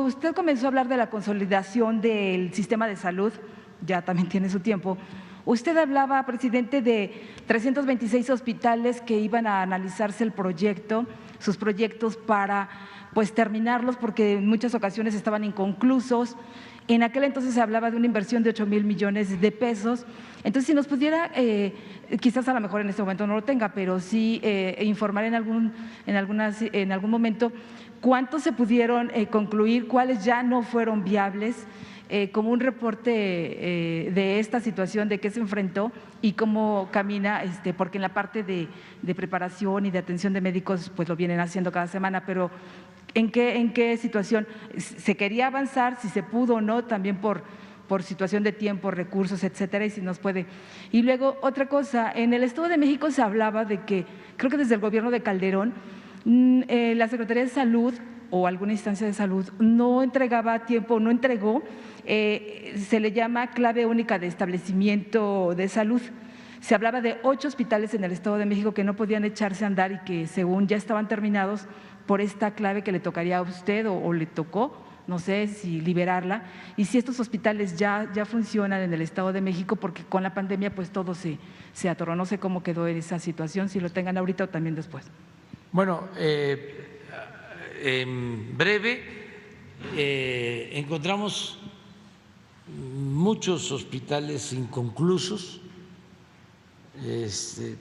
usted comenzó a hablar de la consolidación del sistema de salud, ya también tiene su tiempo, usted hablaba, presidente, de 326 hospitales que iban a analizarse el proyecto, sus proyectos para pues terminarlos porque en muchas ocasiones estaban inconclusos. En aquel entonces se hablaba de una inversión de 8,000 millones de pesos. Entonces, si nos pudiera, quizás a lo mejor en este momento no lo tenga, pero sí informar en algún momento cuántos se pudieron concluir, cuáles ya no fueron viables, como un reporte de esta situación, de qué se enfrentó y cómo camina, porque en la parte de preparación y de atención de médicos pues lo vienen haciendo cada semana, pero ¿en qué situación se quería avanzar, si se pudo o no, también por situación de tiempo, recursos, etcétera, y si nos puede? Y luego otra cosa, en el Estado de México se hablaba de que, creo que desde el gobierno de Calderón, la Secretaría de Salud o alguna instancia de salud no entregaba a tiempo, no entregó, se le llama clave única de establecimiento de salud. Se hablaba de 8 hospitales en el Estado de México que no podían echarse a andar y que según ya estaban terminados por esta clave que le tocaría a usted o le tocó, no sé si liberarla, y si estos hospitales ya funcionan en el Estado de México, porque con la pandemia pues todo se atoró. No sé cómo quedó esa situación, si lo tengan ahorita o también después. Bueno, en breve, encontramos muchos hospitales inconclusos,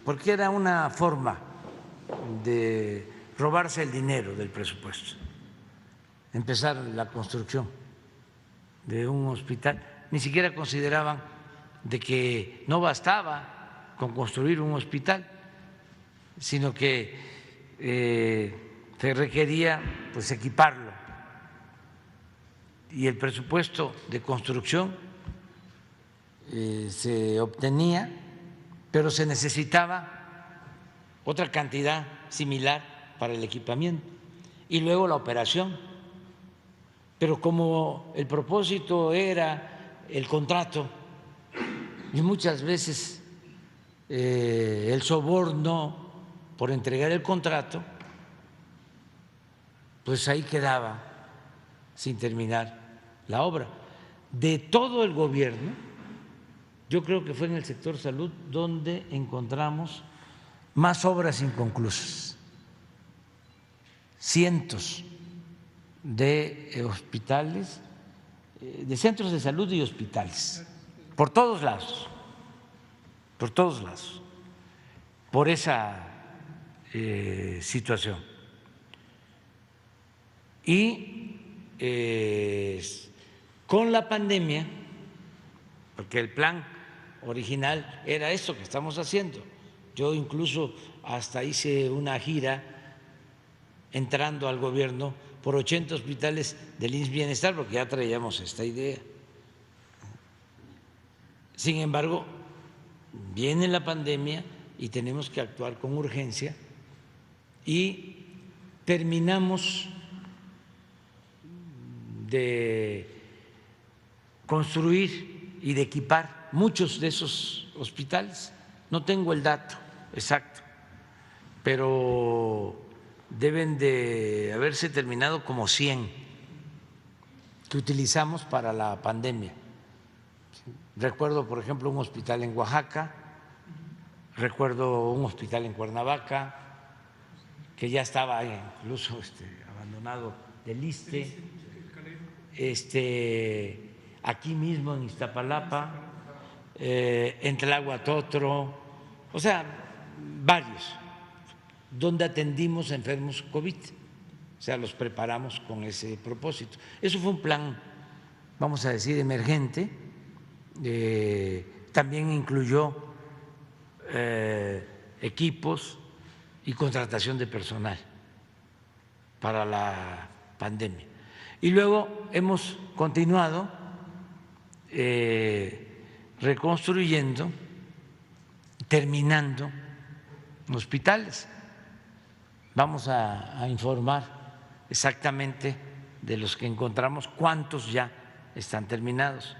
porque era una forma de robarse el dinero del presupuesto, empezar la construcción de un hospital. Ni siquiera consideraban de que no bastaba con construir un hospital, sino que se requería pues equiparlo, y el presupuesto de construcción se obtenía, pero se necesitaba otra cantidad similar para el equipamiento y luego la operación. Pero como el propósito era el contrato y muchas veces el soborno por entregar el contrato, pues ahí quedaba sin terminar la obra. De todo el gobierno, yo creo que fue en el sector salud donde encontramos más obras inconclusas, cientos de hospitales, de centros de salud y hospitales, por todos lados, por esa situación. Y con la pandemia, porque el plan original era esto que estamos haciendo, yo incluso hasta hice una gira entrando al gobierno por 80 hospitales del IMSS Bienestar, porque ya traíamos esta idea. Sin embargo, viene la pandemia y tenemos que actuar con urgencia y terminamos de construir y de equipar muchos de esos hospitales. No tengo el dato exacto, pero deben de haberse terminado como 100 que utilizamos para la pandemia. Recuerdo, por ejemplo, un hospital en Oaxaca, recuerdo un hospital en Cuernavaca, que ya estaba incluso abandonado del ISSSTE, aquí mismo en Iztapalapa, en Tláhuac-Totro, o sea, varios, donde atendimos a enfermos COVID, o sea, los preparamos con ese propósito. Eso fue un plan, vamos a decir, emergente, también incluyó equipos y contratación de personal para la pandemia. Y luego hemos continuado reconstruyendo, terminando hospitales. Vamos a informar exactamente de los que encontramos, cuántos ya están terminados.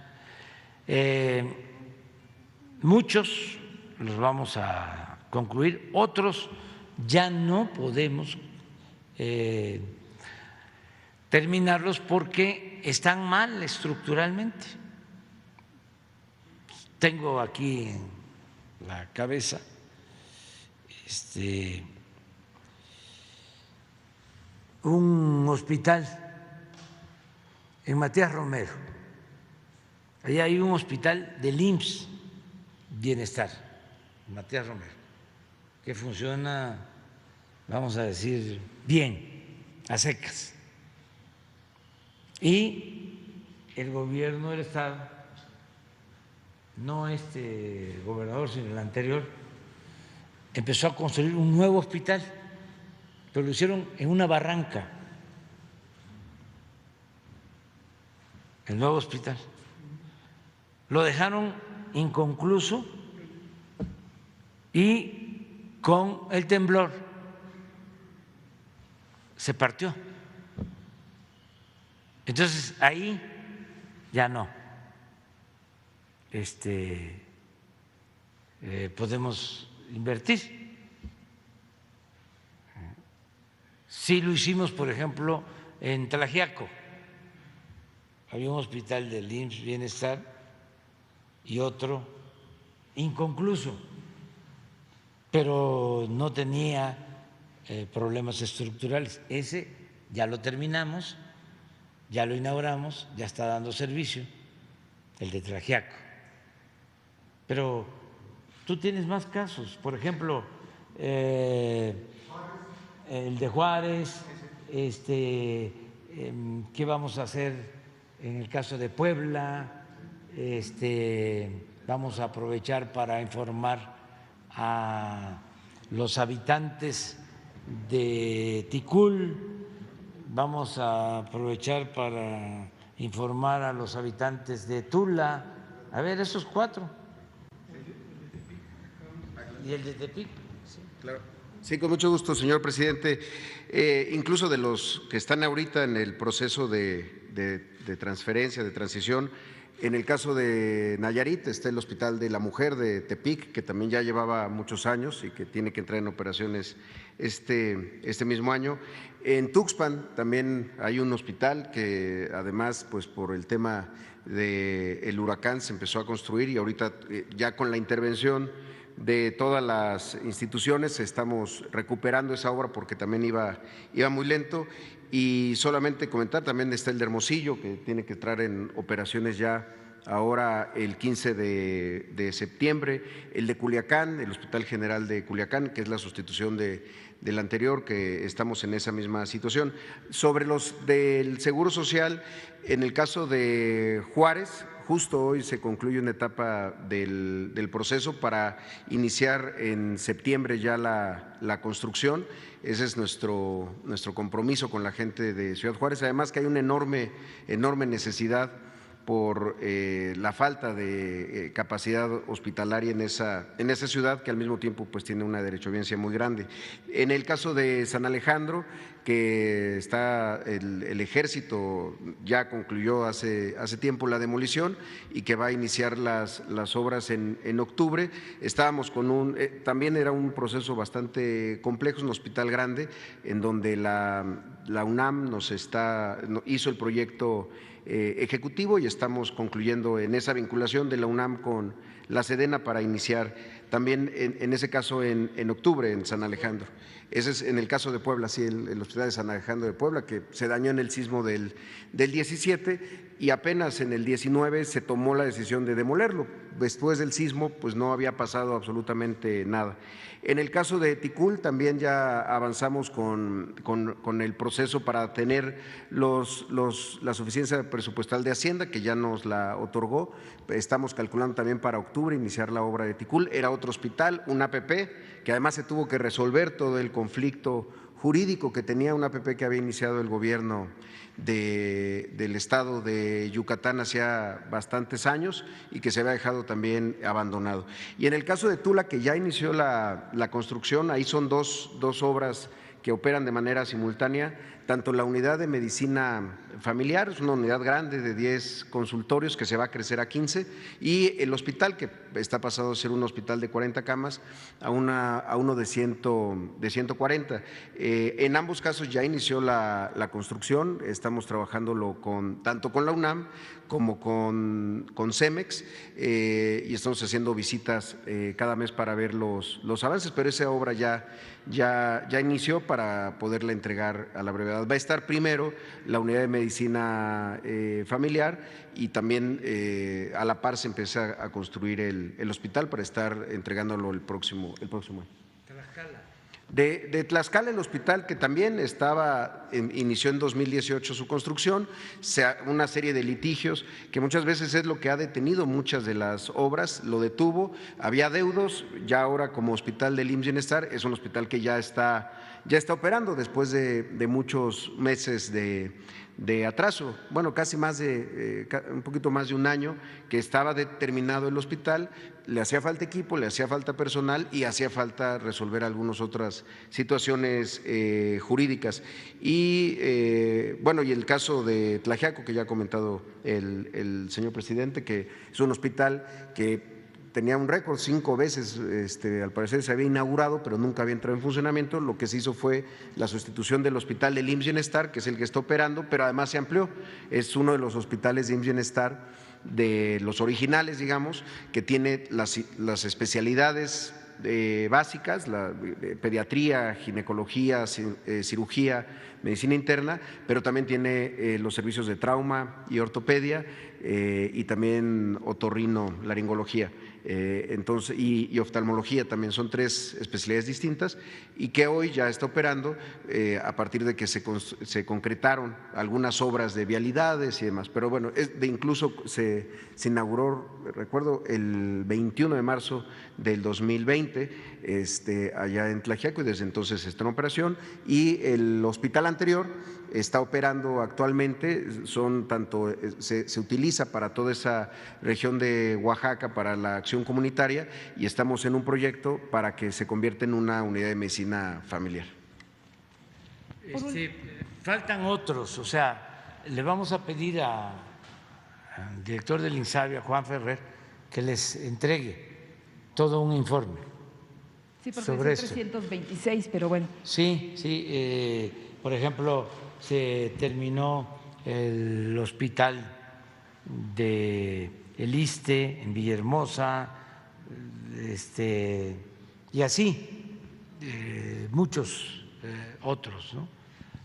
Muchos los vamos a concluir, otros ya no podemos terminarlos porque están mal estructuralmente. Tengo aquí en la cabeza un hospital en Matías Romero. Allá hay un hospital del IMSS Bienestar, Matías Romero, que funciona, vamos a decir, bien, a secas. Y el gobierno del Estado, no este gobernador, sino el anterior, empezó a construir un nuevo hospital, pero lo hicieron en una barranca, el nuevo hospital. Lo dejaron inconcluso y con el temblor se partió. Entonces ahí ya no podemos invertir. Sí lo hicimos, por ejemplo, en Tlaxiaco. Había un hospital del IMSS Bienestar y otro inconcluso, pero no tenía problemas estructurales. Ese ya lo terminamos, ya lo inauguramos, ya está dando servicio, el de Tlaxiaco. Pero tú tienes más casos, por ejemplo, el de Juárez, ¿qué vamos a hacer en el caso de Puebla? Vamos a aprovechar para informar a los habitantes de Ticul, vamos a aprovechar para informar a los habitantes de Tula. A ver, esos 4. ¿Y el de Tepic? Sí, claro. Sí, con mucho gusto, señor presidente. Incluso de los que están ahorita en el proceso de transferencia, de transición, en el caso de Nayarit está el Hospital de la Mujer de Tepic, que también ya llevaba muchos años y que tiene que entrar en operaciones este mismo año. En Tuxpan también hay un hospital que además, pues por el tema del huracán se empezó a construir y ahorita ya con la intervención de todas las instituciones estamos recuperando esa obra porque también iba muy lento. Y solamente comentar, también está el de Hermosillo, que tiene que entrar en operaciones ya ahora el 15 de septiembre, el de Culiacán, el Hospital General de Culiacán, que es la sustitución del anterior, que estamos en esa misma situación. Sobre los del Seguro Social, en el caso de Juárez, justo hoy se concluye una etapa del proceso para iniciar en septiembre ya la construcción. Ese es nuestro compromiso con la gente de Ciudad Juárez. Además que hay una enorme necesidad por la falta de capacidad hospitalaria en esa ciudad, que al mismo tiempo pues tiene una derechohabiencia muy grande. En el caso de San Alejandro, que está el Ejército ya concluyó hace tiempo la demolición y que va a iniciar las obras en octubre. Estábamos con también era un proceso bastante complejo, un hospital grande en donde la UNAM hizo el proyecto ejecutivo y estamos concluyendo en esa vinculación de la UNAM con la Sedena para iniciar también en ese caso en octubre en San Alejandro. Ese es en el caso de Puebla, sí, el Hospital de San Alejandro de Puebla, que se dañó en el sismo del 17 y apenas en el 19 se tomó la decisión de demolerlo. Después del sismo pues no había pasado absolutamente nada. En el caso de Ticul también ya avanzamos con el proceso para tener la suficiencia presupuestal de Hacienda, que ya nos la otorgó. Estamos calculando también para octubre iniciar la obra de Ticul. Era otro hospital, un APP, que además se tuvo que resolver todo el conflicto jurídico que tenía un APP que había iniciado el gobierno del estado de Yucatán hacía bastantes años y que se había dejado también abandonado. Y en el caso de Tula, que ya inició la construcción, ahí son dos obras que operan de manera simultánea tanto la unidad de medicina familiar, es una unidad grande de 10 consultorios que se va a crecer a 15, y el hospital que está pasado a ser un hospital de 40 camas a uno de 140. En ambos casos ya inició la construcción, estamos trabajándolo tanto con la UNAM como con CEMEX, y estamos haciendo visitas cada mes para ver los avances, pero esa obra ya inició para poderla entregar a la brevedad. Va a estar primero la unidad de medicina familiar y también a la par se empieza a construir el hospital para estar entregándolo el próximo año. De Tlaxcala, el hospital que también inició en 2018 su construcción, una serie de litigios que muchas veces es lo que ha detenido muchas de las obras, lo detuvo, había deudos, ya ahora como hospital del IMSS Bienestar es un hospital que ya está operando después de muchos meses de atraso, bueno, casi un poquito más de un año que estaba determinado el hospital, le hacía falta equipo, le hacía falta personal y hacía falta resolver algunas otras situaciones jurídicas. Y bueno, y el caso de Tlaxiaco, que ya ha comentado el señor presidente, que es un hospital que tenía un récord, 5 veces al parecer se había inaugurado, pero nunca había entrado en funcionamiento. Lo que se hizo fue la sustitución del hospital del IMSS Bienestar, que es el que está operando, pero además se amplió. Es uno de los hospitales de IMSS Bienestar, de los originales, digamos, que tiene las especialidades básicas, la pediatría, ginecología, cirugía, medicina interna, pero también tiene los servicios de trauma y ortopedia y también otorrinolaringología. Entonces, y oftalmología también, son 3 especialidades distintas y que hoy ya está operando a partir de que se concretaron algunas obras de vialidades y demás. Pero bueno, incluso se inauguró, recuerdo, el 21 de marzo del 2020 allá en Tlaxiaco, y desde entonces está en operación. Y el hospital anterior está operando actualmente, se utiliza para toda esa región de Oaxaca para la acción comunitaria, y estamos en un proyecto para que se convierta en una unidad de medicina familiar. Faltan otros, o sea, le vamos a pedir al director del INSABI, a Juan Ferrer, que les entregue todo un informe. Sí, porque sobre son 326, pero bueno. Sí, por ejemplo, se terminó el hospital de el ISSSTE en Villahermosa, y así muchos otros, ¿no?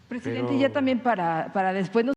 Presidente, ya también para después